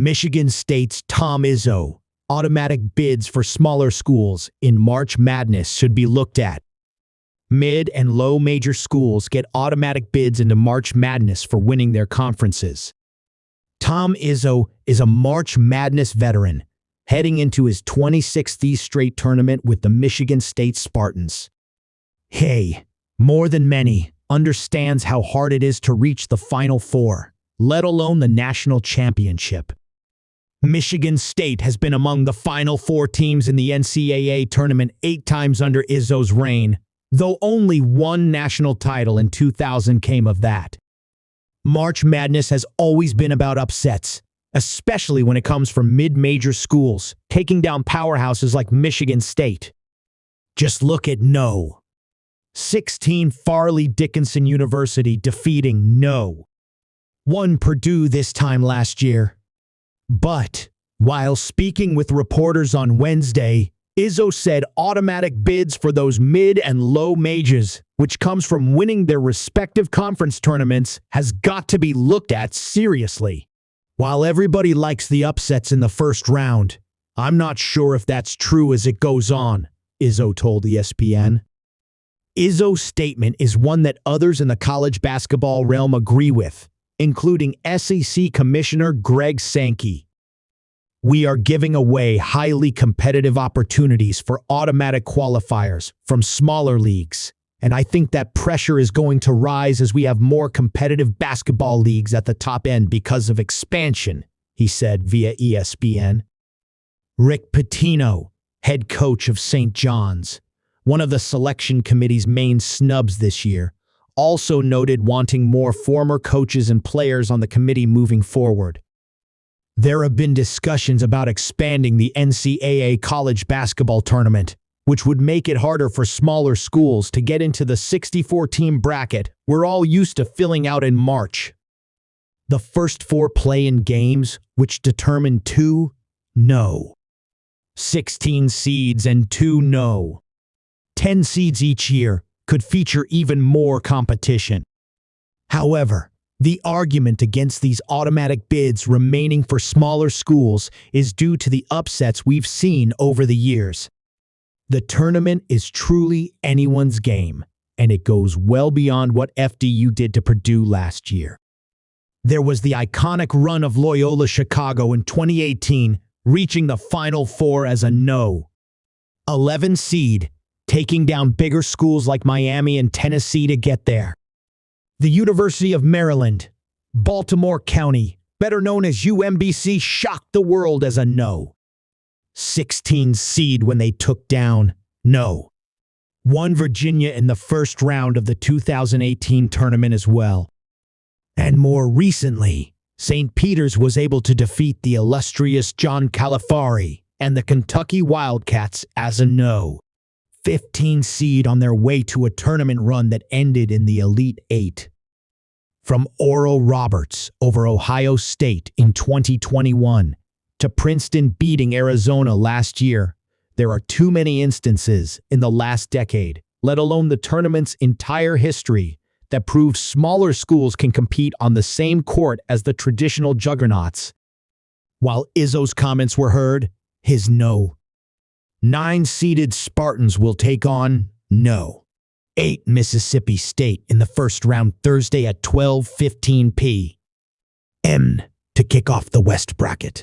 Michigan State's Tom Izzo. Automatic bids for smaller schools in March Madness should be looked at. Mid and low major schools get automatic bids into March Madness for winning their conferences. Tom Izzo is a March Madness veteran, heading into his 26th straight tournament with the Michigan State Spartans. He, more than many, understands how hard it is to reach the Final Four, let alone the national championship. Michigan State has been among the Final Four teams in the NCAA Tournament 8 times under Izzo's reign, though only one national title in 2000 came of that. March Madness has always been about upsets, especially when it comes from mid-major schools, taking down powerhouses like Michigan State. Just look at No. 16 Farleigh Dickinson University defeating No. 1 Purdue this time last year. But, while speaking with reporters on Wednesday, Izzo said automatic bids for those mid and low majors, which comes from winning their respective conference tournaments, has got to be looked at seriously. While everybody likes the upsets in the first round, I'm not sure if that's true as it goes on, Izzo told ESPN. Izzo's statement is one that others in the college basketball realm agree with, including SEC Commissioner Greg Sankey. We are giving away highly competitive opportunities for automatic qualifiers from smaller leagues, and I think that pressure is going to rise as we have more competitive basketball leagues at the top end because of expansion, he said via ESPN. Rick Pitino, head coach of St. John's, one of the selection committee's main snubs this year, also noted wanting more former coaches and players on the committee moving forward. There have been discussions about expanding the NCAA college basketball tournament, which would make it harder for smaller schools to get into the 64-team bracket we're all used to filling out in March. The first 4 play-in games, which determine 2 No. 16 seeds and 2 No. 10 seeds each year, could feature even more competition. However, the argument against these automatic bids remaining for smaller schools is due to the upsets we've seen over the years. The tournament is truly anyone's game, and it goes well beyond what FDU did to Purdue last year. There was the iconic run of Loyola Chicago in 2018, reaching the Final Four as a No. 11 seed, taking down bigger schools like Miami and Tennessee to get there. The University of Maryland, Baltimore County, better known as UMBC, shocked the world as a No. 16 seed when they took down No. 1 Virginia in the first round of the 2018 tournament as well. And more recently, St. Peter's was able to defeat the illustrious John Calipari and the Kentucky Wildcats as a No. 15 seed on their way to a tournament run that ended in the Elite Eight. From Oral Roberts over Ohio State in 2021 to Princeton beating Arizona last year, there are too many instances in the last decade, let alone the tournament's entire history, that prove smaller schools can compete on the same court as the traditional juggernauts. While Izzo's comments were heard, his No. 9-seeded Spartans will take on No. 8 Mississippi State in the first round Thursday at 12:15 p.m. to kick off the West bracket.